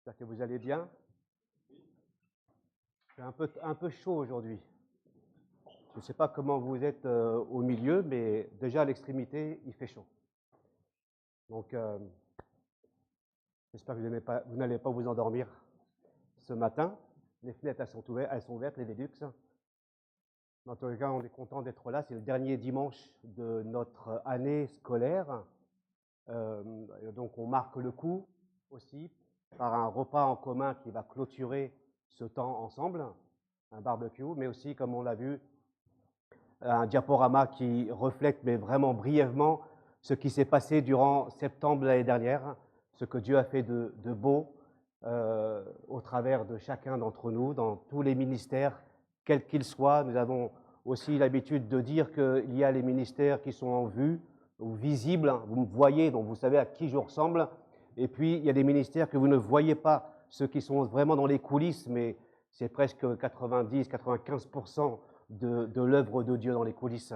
J'espère que vous allez bien. C'est un peu chaud aujourd'hui. Je ne sais pas comment vous êtes au milieu, mais déjà à l'extrémité, il fait chaud. Donc, j'espère que vous n'allez pas vous endormir ce matin. Les fenêtres, elles sont ouvertes, les Velux. En tout cas, on est content d'être là. C'est le dernier dimanche de notre année scolaire. Donc, on marque le coup aussi par un repas en commun qui va clôturer ce temps ensemble, un barbecue, mais aussi, comme on l'a vu, un diaporama qui reflète, mais vraiment brièvement, ce qui s'est passé durant septembre l'année dernière, ce que Dieu a fait de beau au travers de chacun d'entre nous, dans tous les ministères, quels qu'ils soient. Nous avons aussi l'habitude de dire qu'il y a les ministères qui sont en vue, ou visibles, vous me voyez, donc vous savez à qui je ressemble, et puis il y a des ministères que vous ne voyez pas, ceux qui sont vraiment dans les coulisses, mais c'est presque 90-95% de l'œuvre de Dieu dans les coulisses,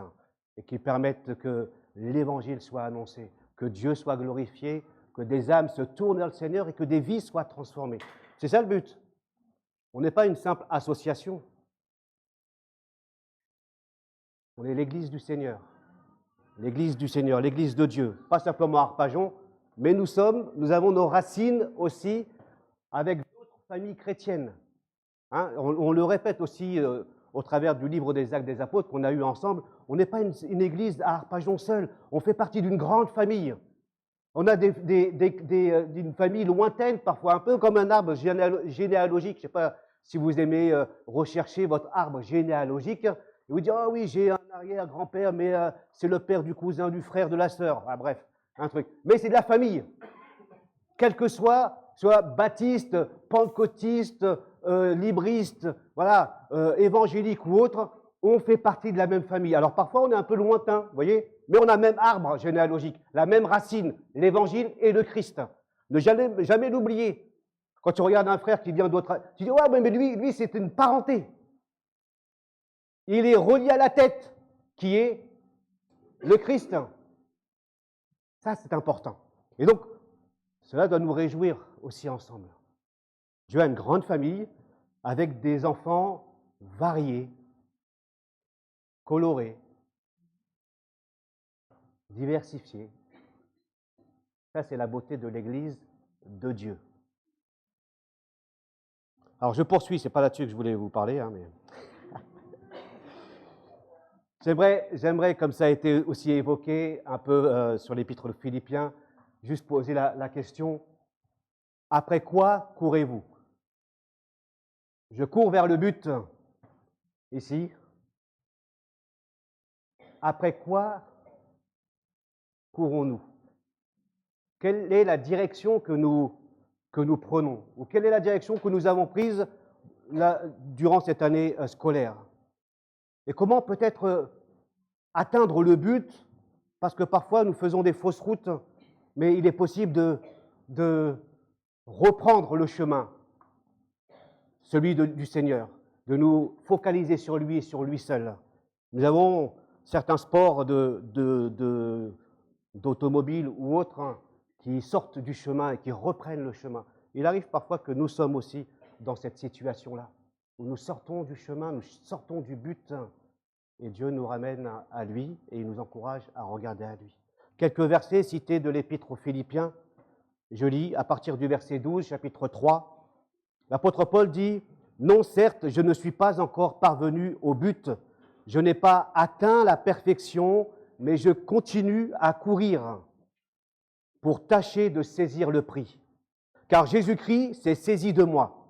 et qui permettent que l'Évangile soit annoncé, que Dieu soit glorifié, que des âmes se tournent vers le Seigneur et que des vies soient transformées. C'est ça le but. On n'est pas une simple association. On est l'Église du Seigneur. L'Église du Seigneur, l'Église de Dieu. Pas simplement Arpajon, mais nous avons nos racines aussi avec d'autres familles chrétiennes. Hein, on le répète aussi au travers du livre des Actes des Apôtres qu'on a eu ensemble. On n'est pas une église à Arpajon seul. On fait partie d'une grande famille. On a d'une famille lointaine, parfois un peu comme un arbre généalogique. Je ne sais pas si vous aimez rechercher votre arbre généalogique. Et vous dites, oh oui, j'ai un arrière-grand-père, mais c'est le père du cousin, du frère, de la sœur. Ah, bref, un truc. Mais c'est de la famille. Quel que soit baptiste, pentecôtiste, libriste, voilà, évangélique ou autre, on fait partie de la même famille. Alors parfois on est un peu lointain, vous voyez, mais on a le même arbre généalogique, la même racine, l'évangile et le Christ. Ne jamais l'oublier. Quand tu regardes un frère qui vient d'autre, tu dis, ouais, mais lui c'est une parenté. Il est relié à la tête, qui est le Christ. Ça c'est important. Et donc, cela doit nous réjouir aussi ensemble. Dieu a une grande famille avec des enfants variés, colorés, diversifiés. Ça, c'est la beauté de l'Église de Dieu. Alors, je poursuis, ce n'est pas là-dessus que je voulais vous parler, hein, mais... J'aimerais, comme ça a été aussi évoqué un peu sur l'épître de Philippiens, juste poser la question, après quoi courez-vous? Je cours vers le but, ici. Après quoi courons-nous? Quelle est la direction que nous prenons? Ou quelle est la direction que nous avons prise durant cette année scolaire? Et comment peut-être atteindre le but? Parce que parfois nous faisons des fausses routes, mais il est possible de reprendre le chemin, celui du Seigneur, de nous focaliser sur lui et sur lui seul. Nous avons certains sports d'automobile ou autres qui sortent du chemin et qui reprennent le chemin. Il arrive parfois que nous sommes aussi dans cette situation-là, où nous sortons du chemin, nous sortons du but, et Dieu nous ramène à lui et il nous encourage à regarder à lui. Quelques versets cités de l'Épître aux Philippiens. Je lis à partir du verset 12, chapitre 3. L'apôtre Paul dit « Non, certes, je ne suis pas encore parvenu au but. Je n'ai pas atteint la perfection, mais je continue à courir pour tâcher de saisir le prix. Car Jésus-Christ s'est saisi de moi.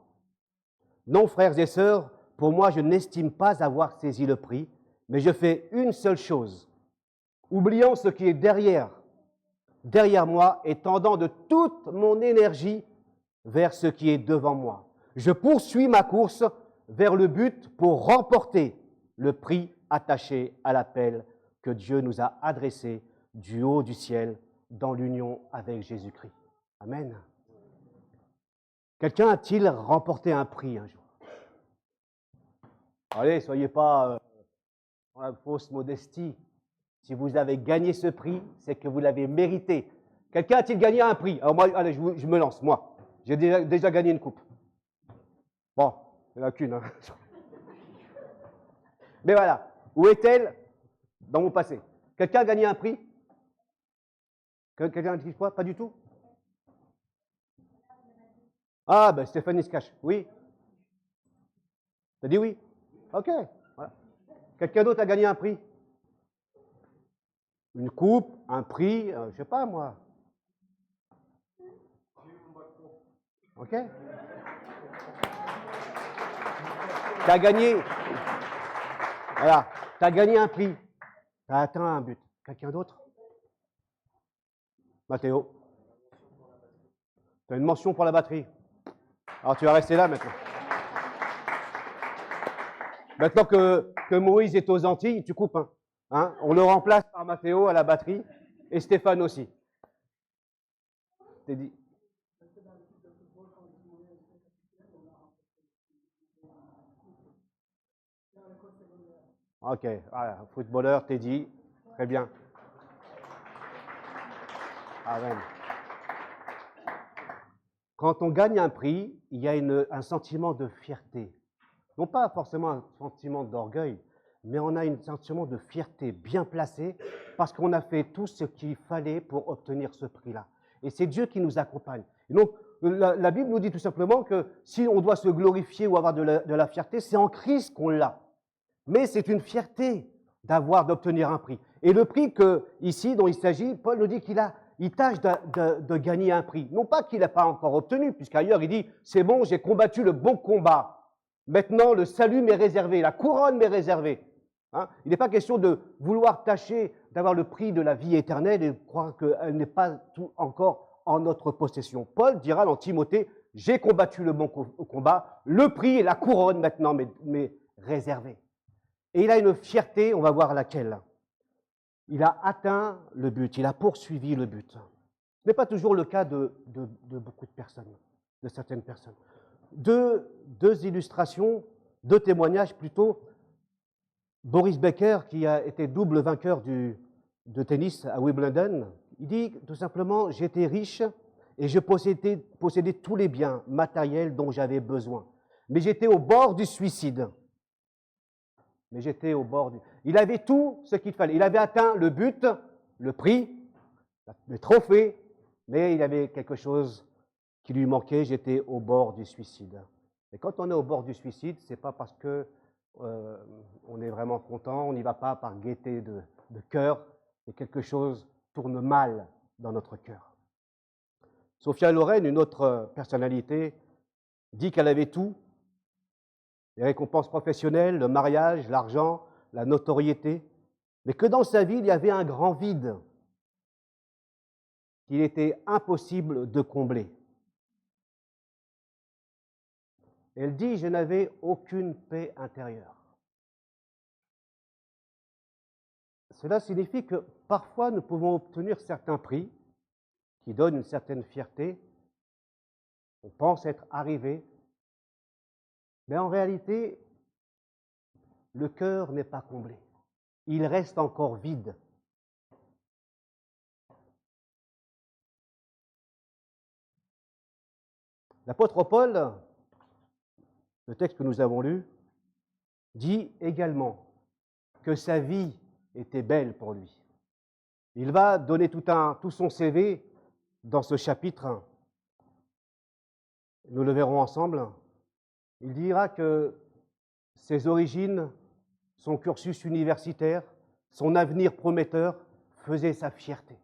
Non, frères et sœurs, pour moi, je n'estime pas avoir saisi le prix, mais je fais une seule chose, oubliant ce qui est derrière moi et tendant de toute mon énergie vers ce qui est devant moi. Je poursuis ma course vers le but pour remporter le prix attaché à l'appel que Dieu nous a adressé du haut du ciel dans l'union avec Jésus-Christ. Amen. Quelqu'un a-t-il remporté un prix un jour? Allez, soyez pas dans la fausse modestie. Si vous avez gagné ce prix, c'est que vous l'avez mérité. Quelqu'un a-t-il gagné un prix? Alors moi, allez, je me lance, moi. J'ai déjà gagné une coupe. Bon, il n'y en a qu'une. Hein. Mais voilà, où est-elle dans mon passé? Quelqu'un a gagné un prix? Quelqu'un dit quoi? Pas du tout? Ah, ben Stéphanie se cache. Oui? T'as dit oui? Ok. Voilà. Quelqu'un d'autre a gagné un prix? Une coupe, un prix, je sais pas moi. Ok? Tu as gagné. Voilà. Tu as gagné un prix. Tu as atteint un but. Quelqu'un d'autre? Mathéo. Tu as une mention pour la batterie. Alors tu vas rester là maintenant. Maintenant que Moïse est aux Antilles, tu coupes. Hein, on le remplace par Mathéo à la batterie et Stéphane aussi. T'es dit. Ok, voilà, footballeur, t'es dit. Très bien. Amen. Quand on gagne un prix, il y a un sentiment de fierté. Non pas forcément un sentiment d'orgueil, mais on a un sentiment de fierté bien placé parce qu'on a fait tout ce qu'il fallait pour obtenir ce prix-là. Et c'est Dieu qui nous accompagne. Et donc, la Bible nous dit tout simplement que si on doit se glorifier ou avoir de la fierté, c'est en Christ qu'on l'a. Mais c'est une fierté d'obtenir un prix. Et le prix ici dont il s'agit, Paul nous dit il tâche de gagner un prix. Non pas qu'il n'a pas encore obtenu, puisqu'ailleurs il dit, c'est bon, j'ai combattu le bon combat. Maintenant, le salut m'est réservé, la couronne m'est réservée. Hein? Il n'est pas question de vouloir tâcher d'avoir le prix de la vie éternelle et de croire qu'elle n'est pas tout encore en notre possession. Paul dira dans Timothée, j'ai combattu le bon combat, le prix et la couronne maintenant m'est réservé. Et il a une fierté, on va voir laquelle. Il a atteint le but, il a poursuivi le but. Ce n'est pas toujours le cas de beaucoup de personnes, de certaines personnes. Deux illustrations, deux témoignages plutôt. Boris Becker, qui a été double vainqueur de tennis à Wimbledon, il dit tout simplement, j'étais riche et je possédais tous les biens matériels dont j'avais besoin. Mais j'étais au bord du suicide. Il avait tout ce qu'il fallait. Il avait atteint le but, le prix, le trophée, mais il avait quelque chose qui lui manquait, j'étais au bord du suicide. Et quand on est au bord du suicide, ce n'est pas parce que on est vraiment content, on n'y va pas par gaieté de cœur, mais quelque chose tourne mal dans notre cœur. Sophia Loren, une autre personnalité, dit qu'elle avait tout, les récompenses professionnelles, le mariage, l'argent, la notoriété, mais que dans sa vie, il y avait un grand vide qu'il était impossible de combler. Elle dit, je n'avais aucune paix intérieure. Cela signifie que parfois nous pouvons obtenir certains prix qui donnent une certaine fierté. On pense être arrivé, mais en réalité, le cœur n'est pas comblé. Il reste encore vide. L'apôtre Paul, le texte que nous avons lu, dit également que sa vie était belle pour lui. Il va donner tout son CV dans ce chapitre. Nous le verrons ensemble. Il dira que ses origines, son cursus universitaire, son avenir prometteur faisaient sa fierté.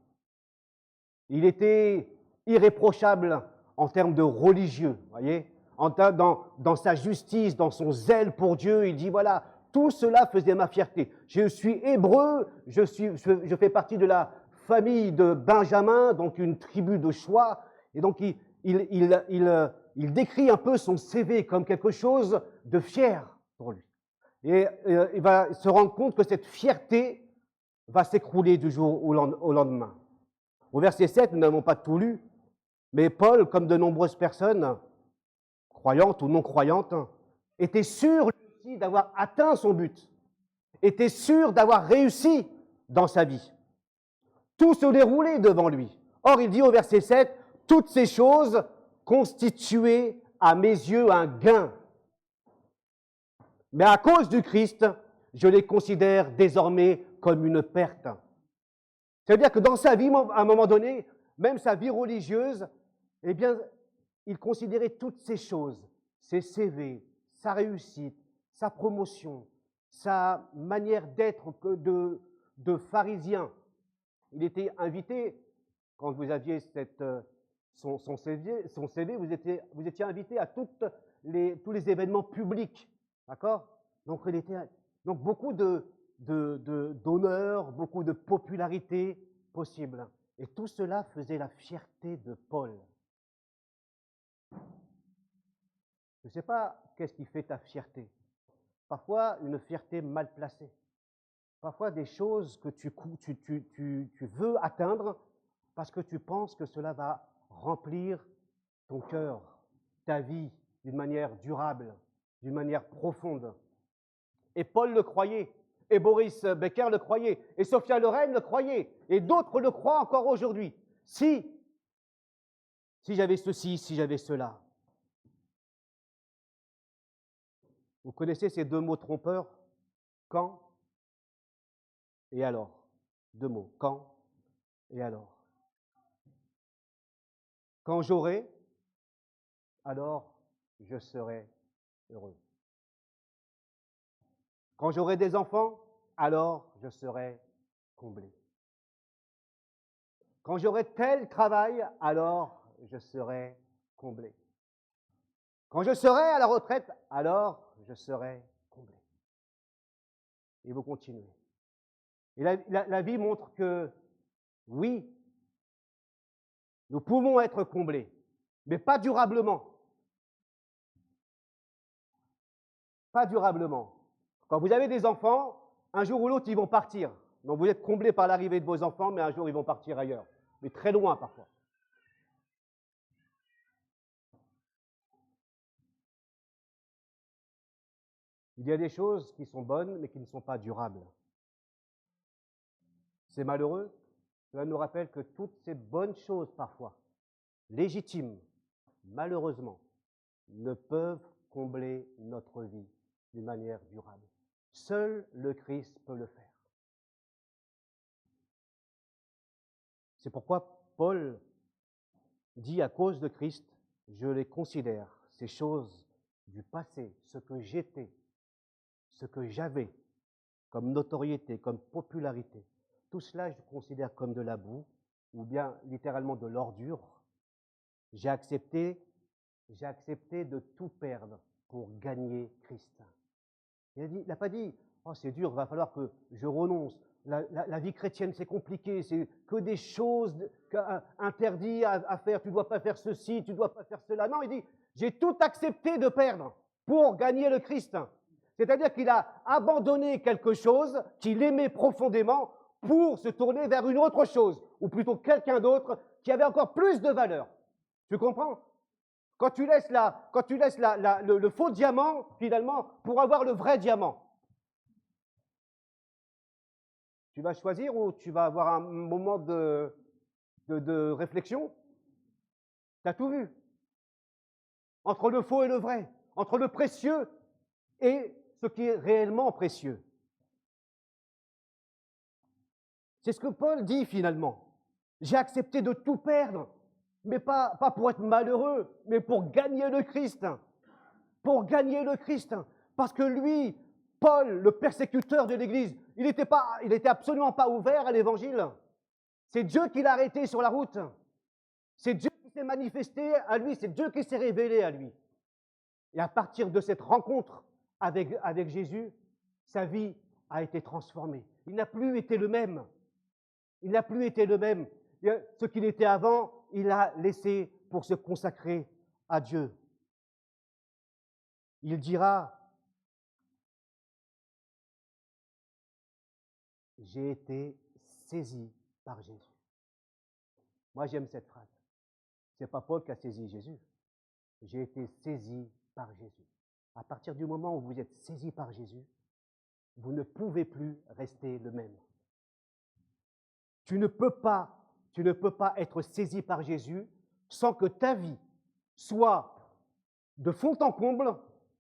Il était irréprochable en termes de religieux, voyez, dans sa justice, dans son zèle pour Dieu. Il dit, voilà, tout cela faisait ma fierté. Je suis hébreu, je fais partie de la famille de Benjamin, donc une tribu de choix. Et donc, il décrit un peu son CV comme quelque chose de fier pour lui. Et il va se rendre compte que cette fierté va s'écrouler du jour au lendemain. Au verset 7, nous n'avons pas tout lu, mais Paul, comme de nombreuses personnes, croyantes ou non croyantes, était sûr lui aussi d'avoir atteint son but, était sûr d'avoir réussi dans sa vie. Tout se déroulait devant lui. Or, il dit au verset 7, toutes ces choses constituait à mes yeux un gain. Mais à cause du Christ, je les considère désormais comme une perte. C'est-à-dire que dans sa vie, à un moment donné, même sa vie religieuse, eh bien, il considérait toutes ces choses, ses CV, sa réussite, sa promotion, sa manière d'être de pharisien. Il était invité, quand vous aviez son CV, vous étiez invité à tous les événements publics. D'accord? Donc, beaucoup d'honneur, beaucoup de popularité possible. Et tout cela faisait la fierté de Paul. Je ne sais pas qu'est-ce qui fait ta fierté. Parfois, une fierté mal placée. Parfois, des choses que tu veux atteindre parce que tu penses que cela va remplir ton cœur, ta vie, d'une manière durable, d'une manière profonde. Et Paul le croyait, et Boris Becker le croyait, et Sophia Loren le croyait, et d'autres le croient encore aujourd'hui. Si j'avais ceci, si j'avais cela. Vous connaissez ces deux mots trompeurs? Quand et alors. Deux mots. Quand et alors. Quand j'aurai, alors je serai heureux. Quand j'aurai des enfants, alors je serai comblé. Quand j'aurai tel travail, alors je serai comblé. Quand je serai à la retraite, alors je serai comblé. Et vous continuez. Et la vie montre que, oui, nous pouvons être comblés, mais pas durablement. Pas durablement. Quand vous avez des enfants, un jour ou l'autre, ils vont partir. Donc vous êtes comblés par l'arrivée de vos enfants, mais un jour, ils vont partir ailleurs. Mais très loin parfois. Il y a des choses qui sont bonnes, mais qui ne sont pas durables. C'est malheureux. Cela nous rappelle que toutes ces bonnes choses, parfois, légitimes, malheureusement, ne peuvent combler notre vie d'une manière durable. Seul le Christ peut le faire. C'est pourquoi Paul dit à cause de Christ, je les considère, ces choses du passé, ce que j'étais, ce que j'avais comme notoriété, comme popularité, tout cela je considère comme de la boue, ou bien littéralement de l'ordure. J'ai accepté de tout perdre pour gagner Christ. Il n'a pas dit, oh c'est dur, il va falloir que je renonce. La vie chrétienne, c'est compliqué, c'est que des choses interdites à faire. Tu ne dois pas faire ceci, tu ne dois pas faire cela. Non, il dit, j'ai tout accepté de perdre pour gagner le Christ. C'est-à-dire qu'il a abandonné quelque chose qu'il aimait profondément pour se tourner vers une autre chose, ou plutôt quelqu'un d'autre qui avait encore plus de valeur. Tu comprends? Quand tu laisses le faux diamant, finalement, pour avoir le vrai diamant, tu vas choisir ou tu vas avoir un moment de réflexion? Tu as tout vu. Entre le faux et le vrai, entre le précieux et ce qui est réellement précieux. C'est ce que Paul dit finalement. J'ai accepté de tout perdre, mais pas pour être malheureux, mais pour gagner le Christ. Pour gagner le Christ. Parce que lui, Paul, le persécuteur de l'Église, il n'était absolument pas ouvert à l'Évangile. C'est Dieu qui l'a arrêté sur la route. C'est Dieu qui s'est manifesté à lui, c'est Dieu qui s'est révélé à lui. Et à partir de cette rencontre avec Jésus, sa vie a été transformée. Il n'a plus été le même. Il n'a plus été le même. Ce qu'il était avant, il l'a laissé pour se consacrer à Dieu. Il dira, j'ai été saisi par Jésus. Moi, j'aime cette phrase. Ce n'est pas Paul qui a saisi Jésus. J'ai été saisi par Jésus. À partir du moment où vous êtes saisi par Jésus, vous ne pouvez plus rester le même. Tu ne peux pas être saisi par Jésus sans que ta vie soit de fond en comble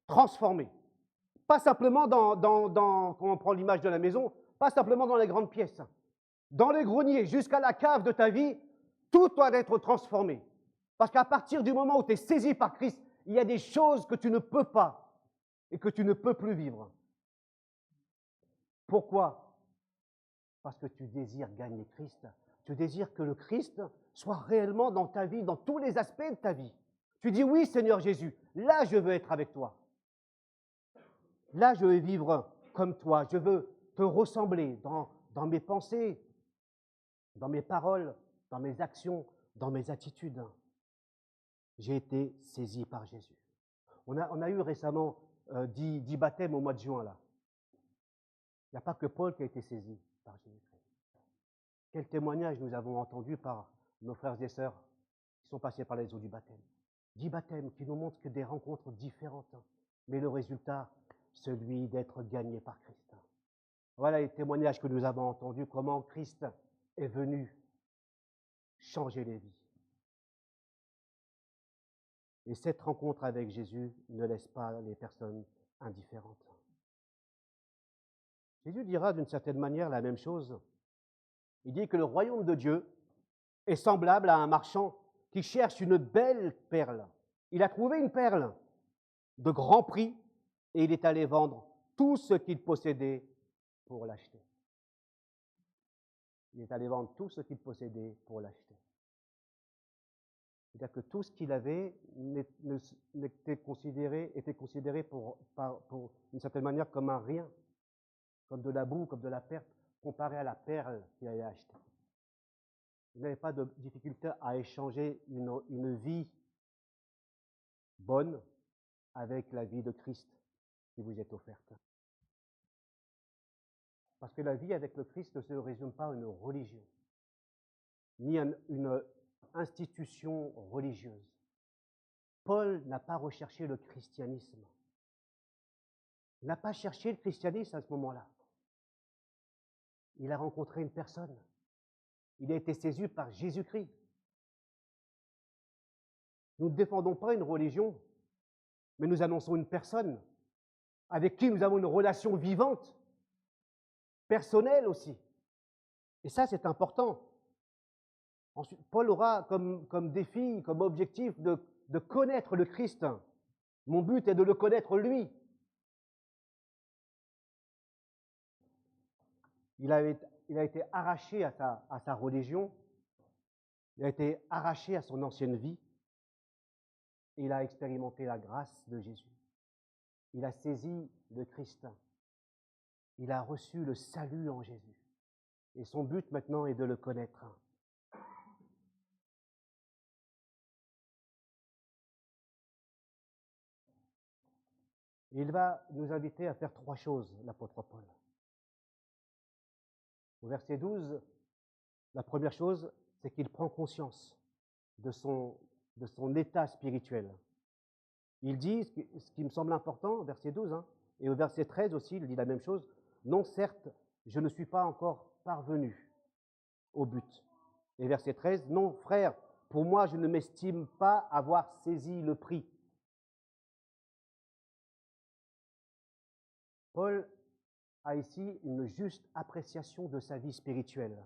transformé. Pas simplement quand on prend l'image de la maison, pas simplement dans les grandes pièces. Dans les greniers, jusqu'à la cave de ta vie, tout doit être transformé. Parce qu'à partir du moment où tu es saisi par Christ, il y a des choses que tu ne peux pas et que tu ne peux plus vivre. Pourquoi? Parce que tu désires gagner Christ. Tu désires que le Christ soit réellement dans ta vie, dans tous les aspects de ta vie. Tu dis oui, Seigneur Jésus, là je veux être avec toi. Là je veux vivre comme toi. Je veux te ressembler dans mes pensées, dans mes paroles, dans mes actions, dans mes attitudes. J'ai été saisi par Jésus. On a eu récemment 10 baptêmes au mois de juin, là. Il n'y a pas que Paul qui a été saisi par Jésus-Christ. Quel témoignage nous avons entendu par nos frères et sœurs qui sont passés par les eaux du baptême. 10 baptêmes qui nous montrent que des rencontres différentes, mais le résultat, celui d'être gagné par Christ. Voilà les témoignages que nous avons entendus, comment Christ est venu changer les vies. Et cette rencontre avec Jésus ne laisse pas les personnes indifférentes. Jésus dira d'une certaine manière la même chose. Il dit que le royaume de Dieu est semblable à un marchand qui cherche une belle perle. Il a trouvé une perle de grand prix et il est allé vendre tout ce qu'il possédait pour l'acheter. Il est allé vendre tout ce qu'il possédait pour l'acheter. C'est-à-dire que tout ce qu'il avait était considéré pour une certaine manière comme un rien, comme de la boue, comme de la perte, comparé à la perle qu'il avait achetée. Il n'avait pas de difficulté à échanger une vie bonne avec la vie de Christ qui vous est offerte. Parce que la vie avec le Christ ne se résume pas à une religion, ni à une institution religieuse. Paul n'a pas recherché le christianisme. Il n'a pas cherché le christianisme à ce moment-là. Il a rencontré une personne. Il a été saisi par Jésus-Christ. Nous ne défendons pas une religion, mais nous annonçons une personne avec qui nous avons une relation vivante, personnelle aussi. Et ça, c'est important. Ensuite, Paul aura comme défi, comme objectif de connaître le Christ. Mon but est de le connaître lui. Il a été arraché à sa religion, il a été arraché à son ancienne vie, et il a expérimenté la grâce de Jésus. Il a saisi le Christ. Il a reçu le salut en Jésus. Et son but maintenant est de le connaître. Il va nous inviter à faire 3 choses, l'apôtre Paul. Au verset 12, la première chose, c'est qu'il prend conscience de son état spirituel. Il dit, ce qui me semble important, verset 12, et au verset 13 aussi, il dit la même chose, « Non, certes, je ne suis pas encore parvenu au but. » Et verset 13, « Non, frère, pour moi, je ne m'estime pas avoir saisi le prix. » Paul a ici une juste appréciation de sa vie spirituelle.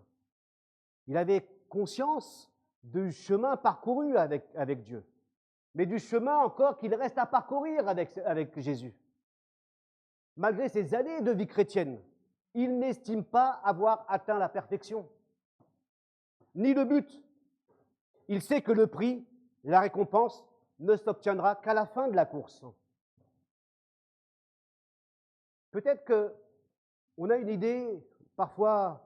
Il avait conscience du chemin parcouru avec Dieu, mais du chemin encore qu'il reste à parcourir avec Jésus. Malgré ses années de vie chrétienne, il n'estime pas avoir atteint la perfection, ni le but. Il sait que le prix, la récompense, ne s'obtiendra qu'à la fin de la course. Peut-être qu'on a une idée, parfois,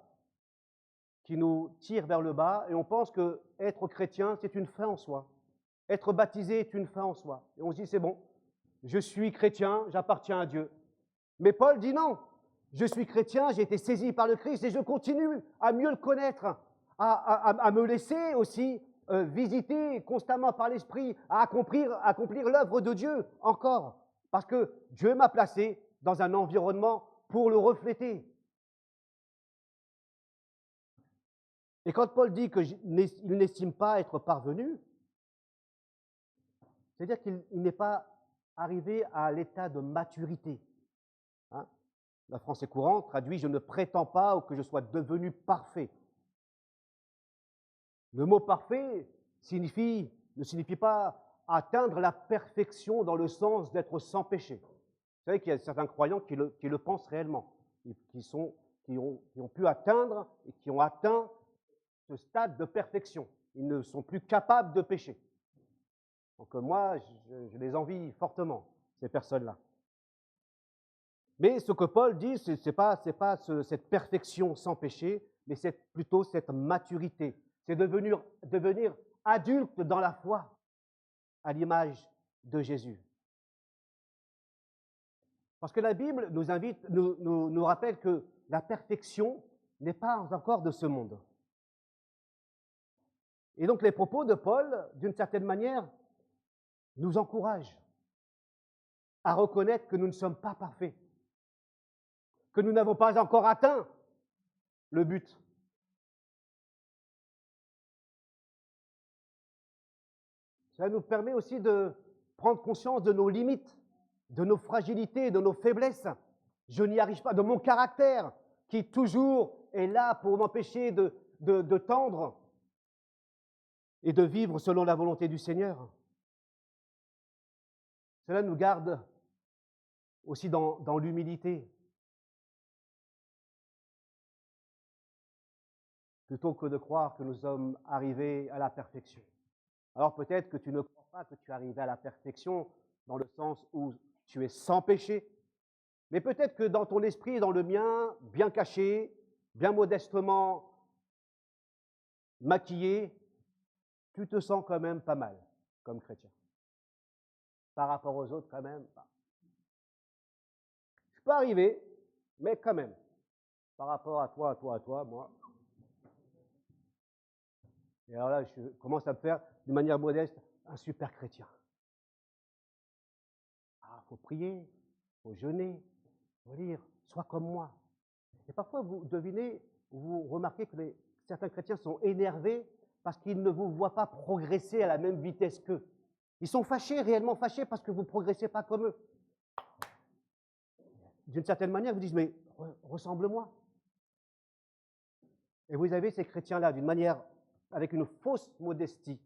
qui nous tire vers le bas, et on pense que être chrétien, c'est une fin en soi. Être baptisé est une fin en soi. Et on se dit, c'est bon, je suis chrétien, j'appartiens à Dieu. Mais Paul dit non, je suis chrétien, j'ai été saisi par le Christ et je continue à mieux le connaître, à me laisser aussi visiter constamment par l'Esprit, à accomplir l'œuvre de Dieu encore. Parce que Dieu m'a placé dans un environnement pour le refléter. Et quand Paul dit qu'il n'estime pas être parvenu, C'est-à-dire qu'il n'est pas arrivé à l'état de maturité. Hein? La français courante traduit « je ne prétends pas ou que je sois devenu parfait ». Le mot parfait ne signifie pas atteindre la perfection dans le sens d'être sans péché. Vous savez qu'il y a certains croyants qui le pensent réellement, qui ont pu atteindre et qui ont atteint ce stade de perfection. Ils ne sont plus capables de pécher. Donc moi, je les envie fortement, ces personnes-là. Mais ce que Paul dit, ce n'est pas cette perfection sans péché, mais c'est plutôt cette maturité. C'est devenir adulte dans la foi, à l'image de Jésus. Parce que la Bible nous rappelle que la perfection n'est pas encore de ce monde. Et donc les propos de Paul, d'une certaine manière, nous encouragent à reconnaître que nous ne sommes pas parfaits, que nous n'avons pas encore atteint le but. Ça nous permet aussi de prendre conscience de nos limites, de nos fragilités, de nos faiblesses. Je n'y arrive pas, de mon caractère qui toujours est là pour m'empêcher de tendre et de vivre selon la volonté du Seigneur. Cela nous garde aussi dans l'humilité. Plutôt que de croire que nous sommes arrivés à la perfection. Alors peut-être que tu ne crois pas que tu es arrivé à la perfection dans le sens où tu es sans péché, mais peut-être que dans ton esprit et dans le mien, bien caché, bien modestement maquillé, tu te sens quand même pas mal comme chrétien. Par rapport aux autres, quand même pas. Je peux arriver, mais quand même, par rapport à toi, moi. Et alors là, je commence à me faire, de manière modeste, un super chrétien. Ah, il faut prier, il faut jeûner, il faut lire, sois comme moi. Et parfois, vous devinez, vous remarquez que certains chrétiens sont énervés parce qu'ils ne vous voient pas progresser à la même vitesse qu'eux. Ils sont fâchés, réellement fâchés, parce que vous ne progressez pas comme eux. D'une certaine manière, vous dites, mais ressemble-moi. Et vous avez ces chrétiens-là, d'une manière, avec une fausse modestie,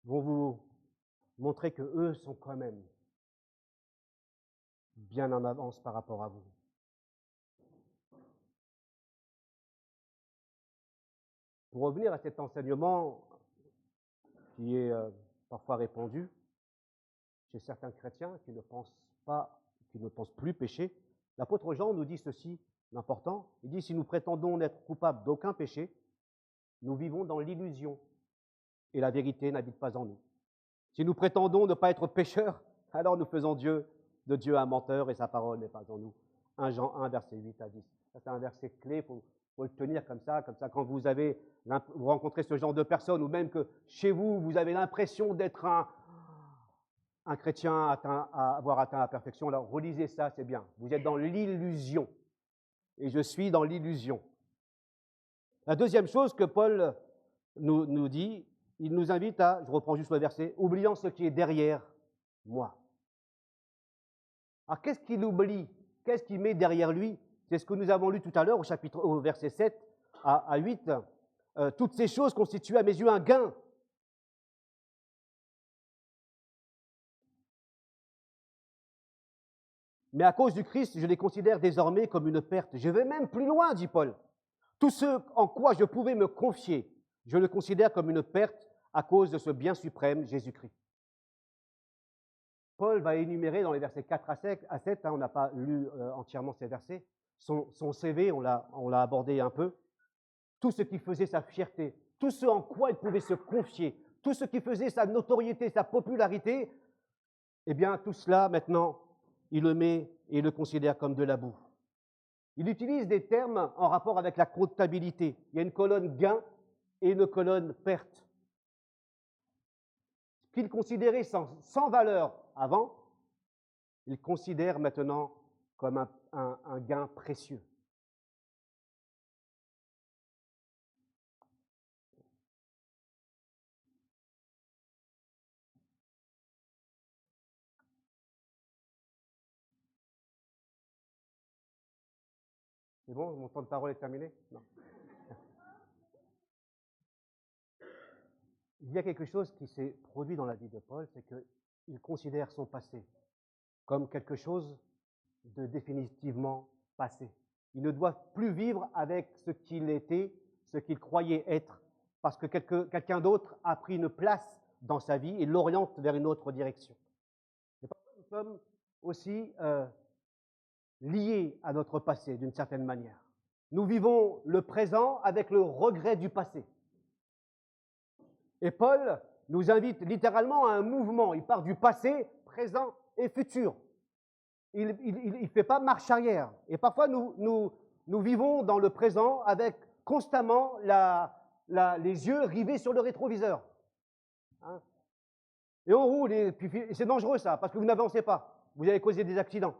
vont vous montrer qu'eux sont quand même bien en avance par rapport à vous. Pour revenir à cet enseignement qui est parfois répandu chez certains chrétiens qui ne pensent plus pécher, l'apôtre Jean nous dit ceci d'important. Il dit, si nous prétendons n'être coupables d'aucun péché, nous vivons dans l'illusion et la vérité n'habite pas en nous. Si nous prétendons ne pas être pécheurs, alors nous faisons de Dieu un menteur et sa parole n'est pas en nous. 1 Jean 1, verset 8 à 10. Ça, c'est un verset clé, il faut le tenir comme ça, quand vous rencontrez ce genre de personnes, ou même que chez vous, vous avez l'impression d'être un chrétien à avoir atteint la perfection, alors relisez ça, c'est bien. Vous êtes dans l'illusion. Et je suis dans l'illusion. La deuxième chose que Paul nous dit, il nous invite à, je reprends juste le verset, oubliant ce qui est derrière moi. Alors qu'est-ce qu'il oublie? Qu'est-ce qu'il met derrière lui? C'est ce que nous avons lu tout à l'heure au verset 7 à 8. Toutes ces choses constituent à mes yeux un gain. Mais à cause du Christ, je les considère désormais comme une perte. Je vais même plus loin, dit Paul. Tout ce en quoi je pouvais me confier, je le considère comme une perte à cause de ce bien suprême, Jésus-Christ. Paul va énumérer dans les versets 4 à 7, on n'a pas lu entièrement ces versets, son CV, on l'a abordé un peu, tout ce qui faisait sa fierté, tout ce en quoi il pouvait se confier, tout ce qui faisait sa notoriété, sa popularité, eh bien tout cela maintenant, il le met et le considère comme de la boue. Il utilise des termes en rapport avec la comptabilité. Il y a une colonne gain et une colonne perte. Ce qu'il considérait sans valeur avant, il considère maintenant comme un gain précieux. C'est bon, mon temps de parole est terminé? Non. Il y a quelque chose qui s'est produit dans la vie de Paul, c'est qu'il considère son passé comme quelque chose de définitivement passé. Il ne doit plus vivre avec ce qu'il était, ce qu'il croyait être, parce que quelqu'un d'autre a pris une place dans sa vie et l'oriente vers une autre direction. Et parfois, nous sommes aussi liés à notre passé d'une certaine manière. Nous vivons le présent avec le regret du passé. Et Paul nous invite littéralement à un mouvement. Il part du passé, présent et futur. Il ne fait pas marche arrière. Et parfois, nous vivons dans le présent avec constamment les yeux rivés sur le rétroviseur. Hein? Et on roule, et c'est dangereux ça, parce que vous n'avancez pas. Vous allez causer des accidents.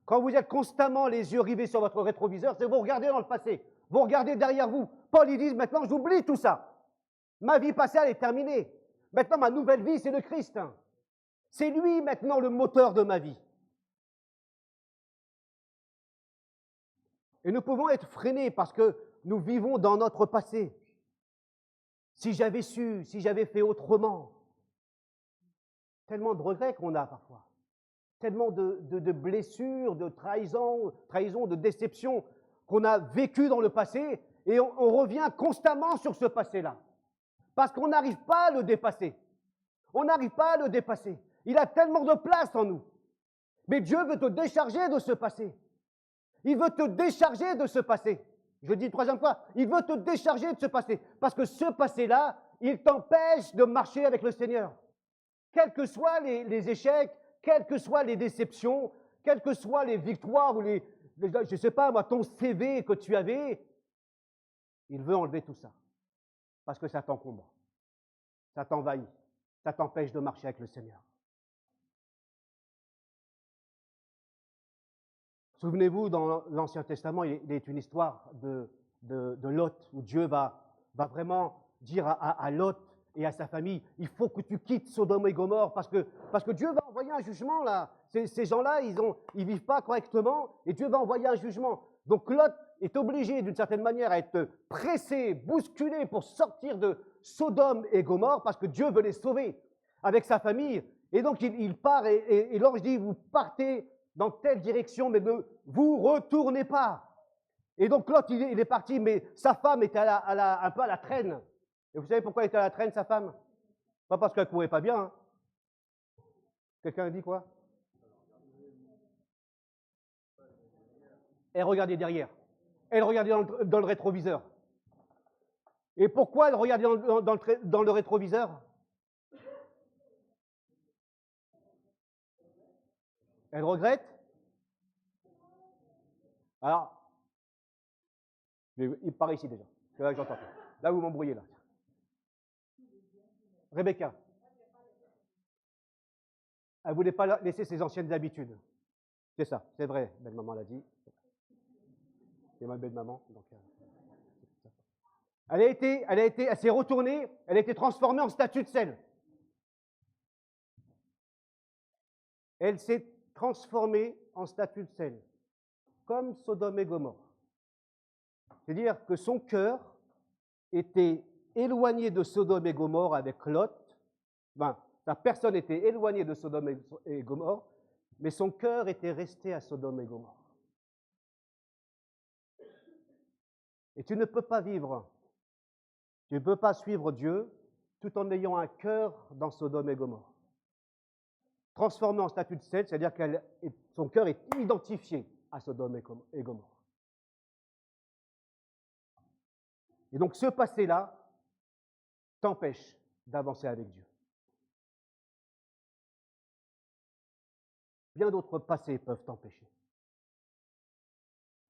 Quand vous êtes constamment les yeux rivés sur votre rétroviseur, c'est que vous regardez dans le passé. Vous regardez derrière vous. Paul, il dit, maintenant, j'oublie tout ça. Ma vie passée, elle est terminée. Maintenant, ma nouvelle vie, c'est le Christ. C'est lui, maintenant, le moteur de ma vie. Et nous pouvons être freinés parce que nous vivons dans notre passé. Si j'avais su, si j'avais fait autrement. Tellement de regrets qu'on a parfois. Tellement de blessures, de trahison, de déceptions qu'on a vécues dans le passé et on revient constamment sur ce passé-là. Parce qu'on n'arrive pas à le dépasser. On n'arrive pas à le dépasser. Il a tellement de place en nous. Mais Dieu veut te décharger de ce passé. Il veut te décharger de ce passé. Je dis une troisième fois, il veut te décharger de ce passé. Parce que ce passé-là, il t'empêche de marcher avec le Seigneur. Quels que soient les échecs, quelles que soient les déceptions, quelles que soient les victoires ou je ne sais pas moi, ton CV que tu avais, il veut enlever tout ça. Parce que ça t'encombre, ça t'envahit, ça t'empêche de marcher avec le Seigneur. Souvenez-vous, dans l'Ancien Testament, il est une histoire de Lot, où Dieu va vraiment dire à Lot et à sa famille, il faut que tu quittes Sodome et Gomorrhe, parce que Dieu va envoyer un jugement là. Ces gens-là, ils vivent pas correctement, et Dieu va envoyer un jugement. Donc Lot est obligé d'une certaine manière à être pressé, bousculé pour sortir de Sodome et Gomorrhe, parce que Dieu veut les sauver avec sa famille. Et donc il part, et l'ange dit, vous partez dans telle direction, mais ne vous retournez pas. Et donc Lot, il est parti, mais sa femme était un peu à la traîne. Et vous savez pourquoi elle était à la traîne, sa femme? Pas parce qu'elle courait pas bien. Hein. Quelqu'un dit quoi? Elle regardait derrière. Elle regardait dans le rétroviseur. Et pourquoi elle regardait dans le rétroviseur? Elle regrette? Alors, il part ici déjà. Là, j'entends. Là, vous m'embrouillez, là. Rebecca. Elle ne voulait pas laisser ses anciennes habitudes. C'est ça, c'est vrai, belle-maman l'a dit. C'est ma belle-maman. Donc, elle s'est retournée, elle a été transformée en statue de sel. Elle s'est transformée en statue de sel, comme Sodome et Gomorrhe. C'est-à-dire que son cœur était éloigné de Sodome et Gomorrhe avec Lot. Enfin, sa personne était éloignée de Sodome et Gomorrhe, mais son cœur était resté à Sodome et Gomorrhe. Et tu ne peux pas vivre, tu ne peux pas suivre Dieu tout en ayant un cœur dans Sodome et Gomorrhe. Transformé en statue de sel, c'est-à-dire que son cœur est identifié à Sodome et Gomorrhe. Et donc ce passé-là t'empêche d'avancer avec Dieu. Bien d'autres passés peuvent t'empêcher.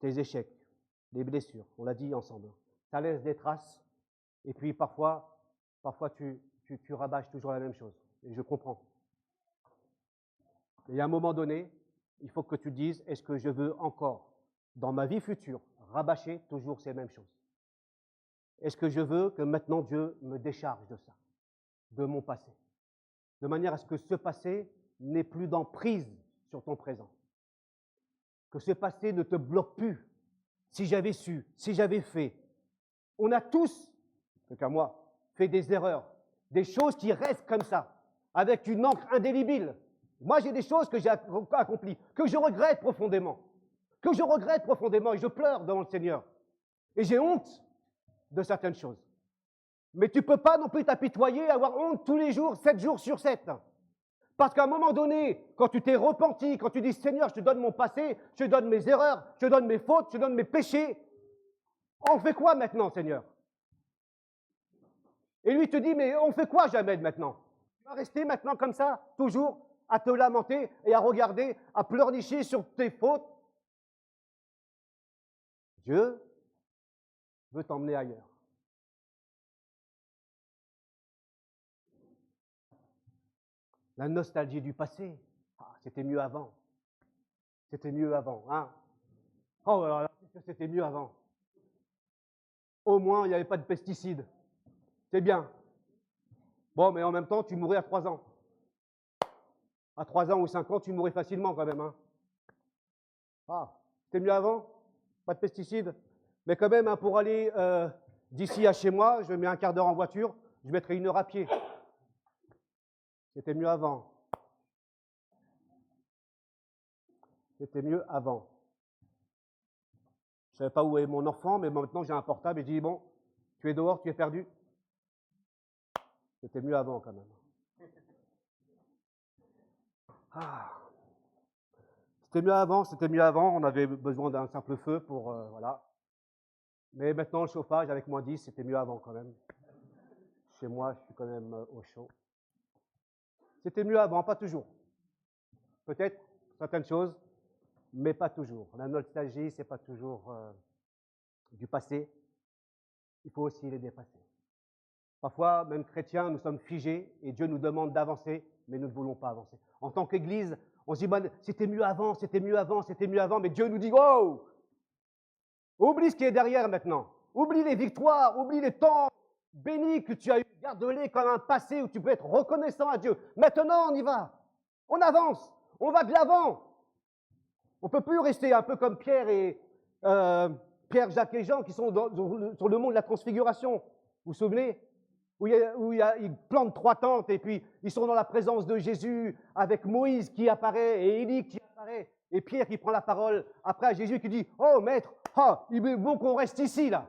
Tes échecs, des blessures, on l'a dit ensemble. Ça laisse des traces, et puis parfois tu rabâches toujours la même chose. Et je comprends. Et à un moment donné, il faut que tu dises, est-ce que je veux encore, dans ma vie future, rabâcher toujours ces mêmes choses? Est-ce que je veux que maintenant Dieu me décharge de ça, de mon passé, de manière à ce que ce passé n'ait plus d'emprise sur ton présent, que ce passé ne te bloque plus, si j'avais su, si j'avais fait. On a tous, en tout cas moi, fait des erreurs, des choses qui restent comme ça, avec une encre indélébile. Moi, j'ai des choses que j'ai accomplies, que je regrette profondément, et je pleure devant le Seigneur. Et j'ai honte de certaines choses. Mais tu ne peux pas non plus t'apitoyer, avoir honte tous les jours, 7 jours sur 7. Parce qu'à un moment donné, quand tu t'es repenti, quand tu dis Seigneur, je te donne mon passé, je te donne mes erreurs, je te donne mes fautes, je te donne mes péchés, on fait quoi maintenant, Seigneur? Et lui te dit, mais on fait quoi, Jamel, maintenant? Tu vas rester maintenant comme ça, toujours à te lamenter et à regarder, à pleurnicher sur tes fautes. Dieu veut t'emmener ailleurs. La nostalgie du passé. Ah, c'était mieux avant. C'était mieux avant. Hein? Oh, alors, c'était mieux avant. Au moins, il n'y avait pas de pesticides. C'est bien. Bon, mais en même temps, tu mourrais à 3 ans. À 3 ans ou 5 ans, tu mourrais facilement quand même. Hein? Ah, c'était mieux avant. Pas de pesticides. Mais quand même, hein, pour aller d'ici à chez moi, je mets un quart d'heure en voiture, je mettrai 1 heure à pied. C'était mieux avant. C'était mieux avant. Je ne savais pas où est mon enfant, mais maintenant j'ai un portable et je dis, bon, tu es dehors, tu es perdu. C'était mieux avant quand même. Ah. C'était mieux avant, on avait besoin d'un simple feu pour, voilà. Mais maintenant, le chauffage avec -10, c'était mieux avant quand même. Chez moi, je suis quand même au chaud. C'était mieux avant, pas toujours. Peut-être certaines choses, mais pas toujours. La nostalgie, c'est pas toujours du passé. Il faut aussi les dépasser. Parfois, même chrétiens, nous sommes figés et Dieu nous demande d'avancer, mais nous ne voulons pas avancer. En tant qu'Église, on se dit, c'était mieux avant, c'était mieux avant, c'était mieux avant, mais Dieu nous dit, wow, oublie ce qui est derrière maintenant. Oublie les victoires, oublie les temps bénis que tu as eu. Garde-les comme un passé où tu peux être reconnaissant à Dieu. Maintenant, on y va. On avance. On va de l'avant. On ne peut plus rester un peu comme Pierre, Jacques et Jean qui sont sur le mont de la Transfiguration. Vous vous souvenez? Ils plantent 3 tentes et puis ils sont dans la présence de Jésus avec Moïse qui apparaît et Élie qui apparaît et Pierre qui prend la parole après à Jésus qui dit « Oh maître, il est bon qu'on reste ici là.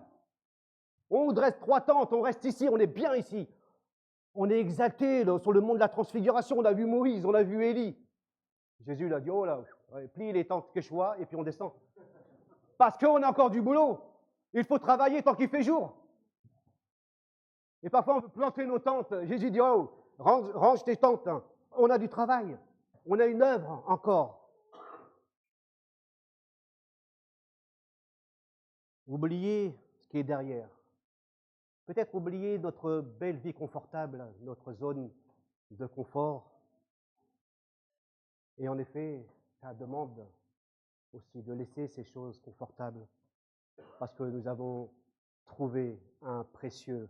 On dresse 3 tentes, on reste ici, on est bien ici. On est exalté sur le mont de la Transfiguration, on a vu Moïse, on a vu Élie. » Jésus l'a dit « Oh là, plie les tentes Quechua et puis on descend. » Parce qu'on a encore du boulot. Il faut travailler tant qu'il fait jour. Et parfois, on veut planter nos tentes. Jésus dit, oh, range tes tentes. On a du travail. On a une œuvre encore. Oubliez ce qui est derrière. Peut-être oublier notre belle vie confortable, notre zone de confort. Et en effet, ça demande aussi de laisser ces choses confortables parce que nous avons trouvé un précieux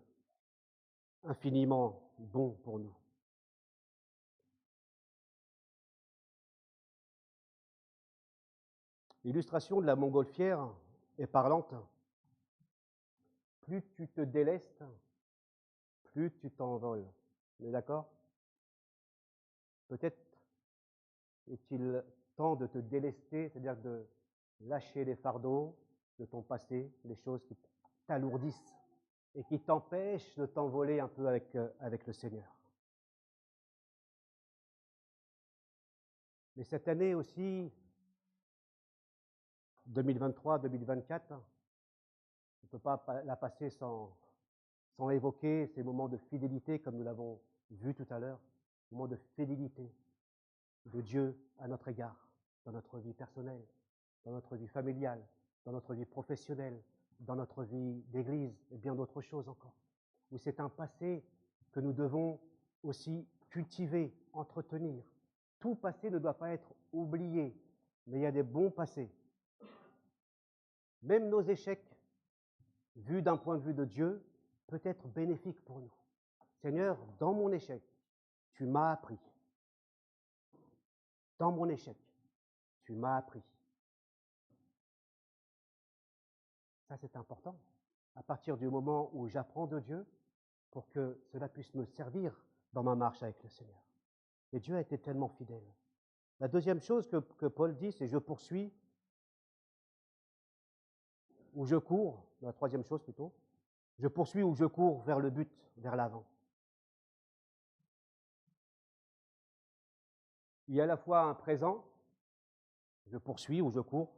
infiniment bon pour nous. L'illustration de la montgolfière est parlante. Plus tu te délestes, plus tu t'envoles. On est d'accord? Peut-être est-il temps de te délester, c'est-à-dire de lâcher les fardeaux de ton passé, les choses qui t'alourdissent et qui t'empêchent de t'envoler un peu avec le Seigneur. Mais cette année aussi, 2023-2024, on ne peut pas la passer sans évoquer ces moments de fidélité, comme nous l'avons vu tout à l'heure, moments de fidélité de Dieu à notre égard, dans notre vie personnelle, dans notre vie familiale, dans notre vie professionnelle, dans notre vie d'église et bien d'autres choses encore. Où c'est un passé que nous devons aussi cultiver, entretenir. Tout passé ne doit pas être oublié, mais il y a des bons passés. Même nos échecs, vus d'un point de vue de Dieu, peut être bénéfique pour nous. Seigneur, dans mon échec, tu m'as appris. Dans mon échec, tu m'as appris. Ça, c'est important. À partir du moment où j'apprends de Dieu, pour que cela puisse me servir dans ma marche avec le Seigneur. Et Dieu a été tellement fidèle. La deuxième chose que Paul dit, c'est je poursuis, ou je cours, la troisième chose plutôt, je poursuis ou je cours vers le but, vers l'avant. Il y a à la fois un présent, je poursuis ou je cours,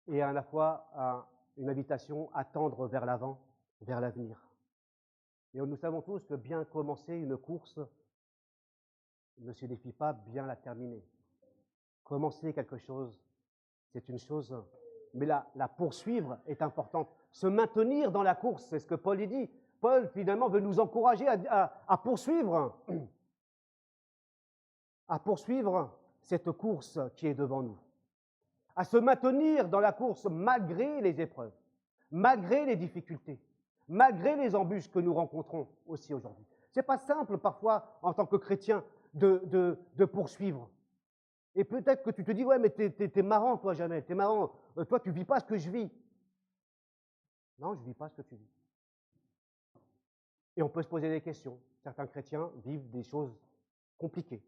et à la fois une invitation à tendre vers l'avant, vers l'avenir. Et nous savons tous que bien commencer une course ne signifie pas bien la terminer. Commencer quelque chose, c'est une chose, mais la poursuivre est importante. Se maintenir dans la course, c'est ce que Paul y dit. Paul, finalement, veut nous encourager à poursuivre cette course qui est devant nous. À se maintenir dans la course malgré les épreuves, malgré les difficultés, malgré les embûches que nous rencontrons aussi aujourd'hui. Ce n'est pas simple parfois, en tant que chrétien, de poursuivre. Et peut-être que tu te dis, ouais, mais t'es marrant, toi, Jamel, t'es marrant. Toi, tu ne vis pas ce que je vis. Non, je ne vis pas ce que tu vis. Et on peut se poser des questions. Certains chrétiens vivent des choses compliquées.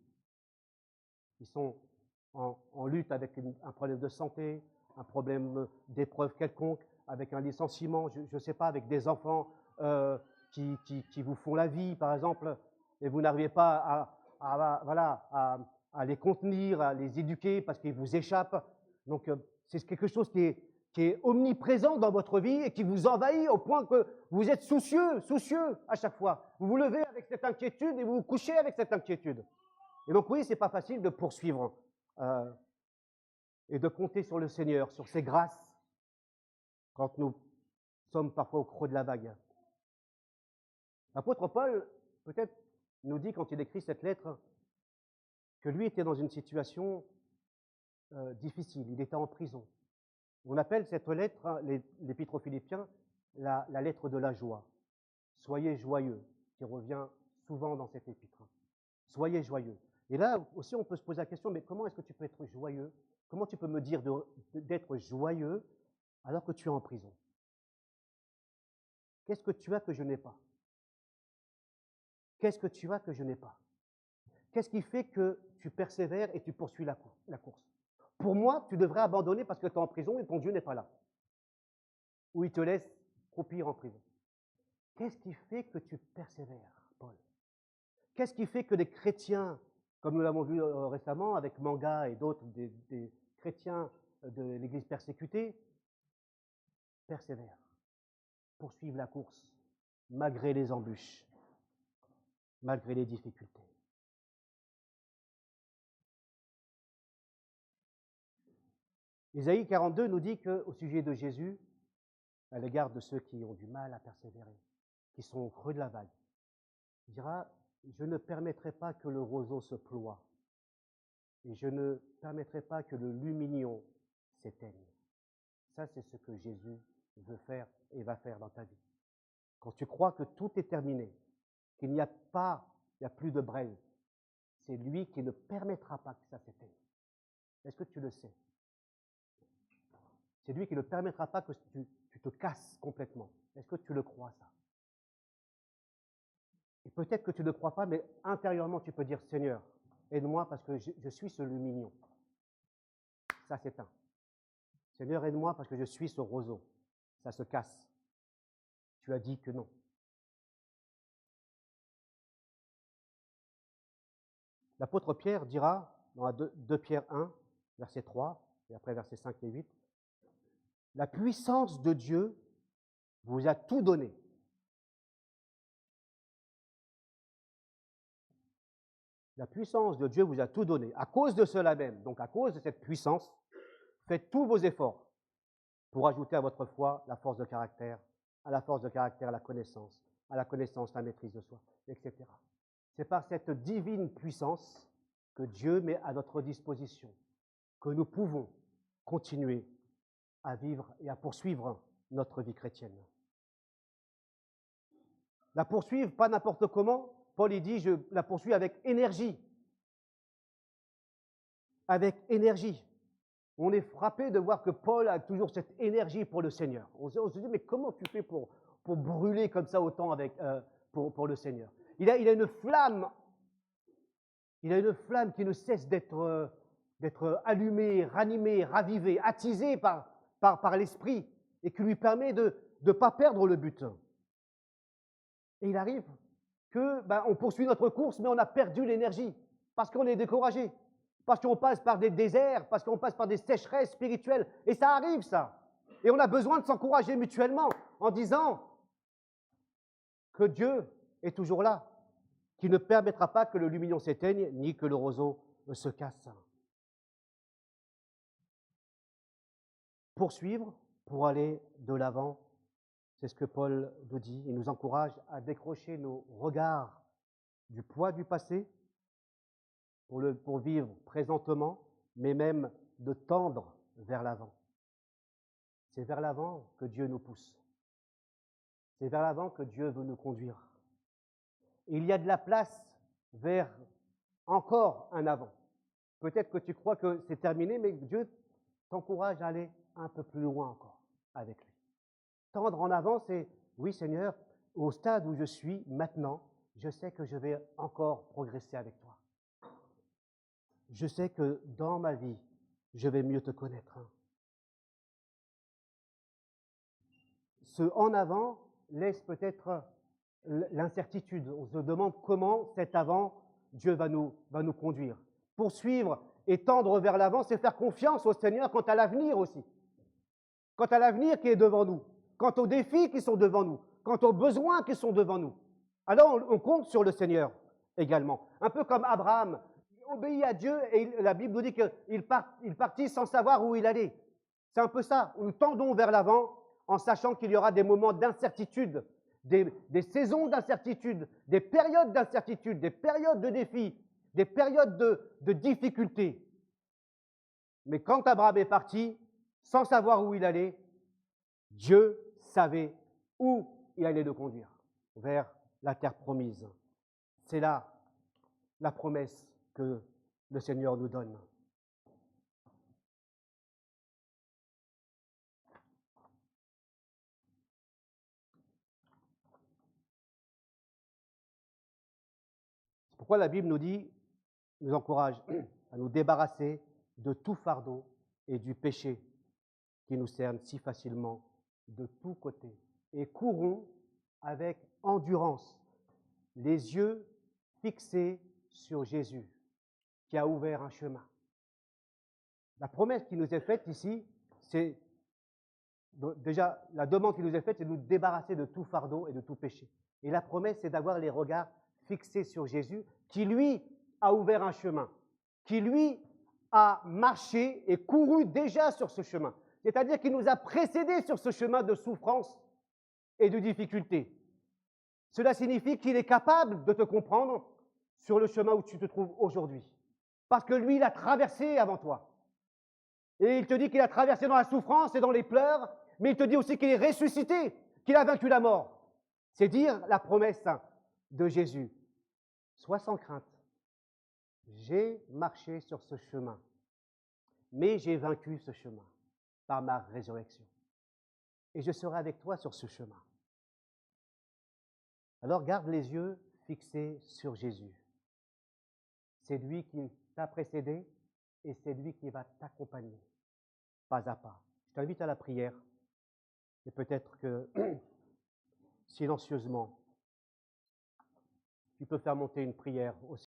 Ils sont en lutte avec un problème de santé, un problème d'épreuve quelconque, avec un licenciement, je ne sais pas, avec des enfants qui vous font la vie, par exemple, et vous n'arrivez pas à les contenir, à les éduquer parce qu'ils vous échappent. Donc, c'est quelque chose qui est omniprésent dans votre vie et qui vous envahit au point que vous êtes soucieux à chaque fois. Vous vous levez avec cette inquiétude et vous vous couchez avec cette inquiétude. Et donc, oui, ce n'est pas facile de poursuivre et de compter sur le Seigneur, sur ses grâces, quand nous sommes parfois au creux de la vague. L'apôtre Paul, peut-être, nous dit quand il écrit cette lettre que lui était dans une situation difficile, il était en prison. On appelle cette lettre, l'Épître aux Philippiens, la lettre de la joie. Soyez joyeux, qui revient souvent dans cette épître. Soyez joyeux. Et là aussi, on peut se poser la question, mais comment est-ce que tu peux être joyeux? Comment tu peux me dire d'être joyeux alors que tu es en prison? Qu'est-ce que tu as que je n'ai pas? Qu'est-ce que tu as que je n'ai pas? Qu'est-ce qui fait que tu persévères et tu poursuis la course? Pour moi, tu devrais abandonner parce que tu es en prison et ton Dieu n'est pas là. Ou il te laisse croupir en prison. Qu'est-ce qui fait que tu persévères, Paul? Qu'est-ce qui fait que des chrétiens, comme nous l'avons vu récemment avec Manga et d'autres, des chrétiens de l'Église persécutée, persévèrent, poursuivent la course, malgré les embûches, malgré les difficultés? Ésaïe 42 nous dit qu'au sujet de Jésus, à l'égard de ceux qui ont du mal à persévérer, qui sont au creux de la vague, il dira, je ne permettrai pas que le roseau se ploie et je ne permettrai pas que le lumignon s'éteigne. Ça, c'est ce que Jésus veut faire et va faire dans ta vie. Quand tu crois que tout est terminé, qu'il n'y a plus de braise, c'est lui qui ne permettra pas que ça s'éteigne. Est-ce que tu le sais? C'est lui qui ne permettra pas que tu te casses complètement. Est-ce que tu le crois, ça? Et peut-être que tu ne crois pas, mais intérieurement, tu peux dire, Seigneur, aide-moi parce que je suis ce lumignon. Ça s'éteint. Seigneur, aide-moi parce que je suis ce roseau. Ça se casse. Tu as dit que non. L'apôtre Pierre dira, dans 2 Pierre 1, verset 3, et après verset 5 et 8, la puissance de Dieu vous a tout donné. La puissance de Dieu vous a tout donné. À cause de cela même, donc à cause de cette puissance, faites tous vos efforts pour ajouter à votre foi la force de caractère, à la force de caractère la connaissance, à la connaissance la maîtrise de soi, etc. C'est par cette divine puissance que Dieu met à notre disposition que nous pouvons continuer à vivre et à poursuivre notre vie chrétienne. La poursuivre, pas n'importe comment. Paul il dit, je la poursuis avec énergie. Avec énergie. On est frappé de voir que Paul a toujours cette énergie pour le Seigneur. On se dit, mais comment tu fais pour brûler comme ça autant pour le Seigneur? Il a une flamme qui ne cesse d'être allumée, ranimée, ravivée, attisée par l'Esprit et qui lui permet de ne pas perdre le but. Et il arrive on poursuit notre course, mais on a perdu l'énergie parce qu'on est découragé, parce qu'on passe par des déserts, parce qu'on passe par des sécheresses spirituelles. Et ça arrive, ça. Et on a besoin de s'encourager mutuellement en disant que Dieu est toujours là, qui ne permettra pas que le lumignon s'éteigne, ni que le roseau se casse. Poursuivre pour aller de l'avant, c'est ce que Paul nous dit. Il nous encourage à décrocher nos regards du poids du passé pour vivre présentement, mais même de tendre vers l'avant. C'est vers l'avant que Dieu nous pousse. C'est vers l'avant que Dieu veut nous conduire. Et il y a de la place vers encore un avant. Peut-être que tu crois que c'est terminé, mais Dieu t'encourage à aller un peu plus loin encore avec lui. Tendre en avant, c'est, oui Seigneur, au stade où je suis maintenant, je sais que je vais encore progresser avec toi. Je sais que dans ma vie, je vais mieux te connaître. Ce en avant laisse peut-être l'incertitude. On se demande comment cet avant, Dieu va nous conduire. Poursuivre et tendre vers l'avant, c'est faire confiance au Seigneur quant à l'avenir aussi. Quant à l'avenir qui est devant nous, quant aux défis qui sont devant nous, quant aux besoins qui sont devant nous. Alors on compte sur le Seigneur également. Un peu comme Abraham, il obéit à Dieu et la Bible nous dit qu'il partit sans savoir où il allait. C'est un peu ça. Nous tendons vers l'avant en sachant qu'il y aura des moments d'incertitude, des saisons d'incertitude, des périodes d'incertitude, des périodes de défis, des périodes de difficultés. Mais quand Abraham est parti, sans savoir où il allait, Dieu savait où il allait le conduire, vers la terre promise. C'est là la promesse que le Seigneur nous donne. C'est pourquoi la Bible nous encourage à nous débarrasser de tout fardeau et du péché qui nous cerne si facilement de tous côtés. Et courons avec endurance, les yeux fixés sur Jésus, qui a ouvert un chemin. La promesse qui nous est faite ici, c'est déjà la demande qui nous est faite, c'est de nous débarrasser de tout fardeau et de tout péché. Et la promesse, c'est d'avoir les regards fixés sur Jésus, qui lui a ouvert un chemin, qui lui a marché et couru déjà sur ce chemin. C'est-à-dire qu'il nous a précédés sur ce chemin de souffrance et de difficulté. Cela signifie qu'il est capable de te comprendre sur le chemin où tu te trouves aujourd'hui. Parce que lui, il a traversé avant toi. Et il te dit qu'il a traversé dans la souffrance et dans les pleurs, mais il te dit aussi qu'il est ressuscité, qu'il a vaincu la mort. C'est dire la promesse de Jésus. Sois sans crainte. J'ai marché sur ce chemin, mais j'ai vaincu ce chemin par ma résurrection. Et je serai avec toi sur ce chemin. Alors garde les yeux fixés sur Jésus. C'est lui qui t'a précédé et c'est lui qui va t'accompagner, pas à pas. Je t'invite à la prière et peut-être que silencieusement, tu peux faire monter une prière aussi.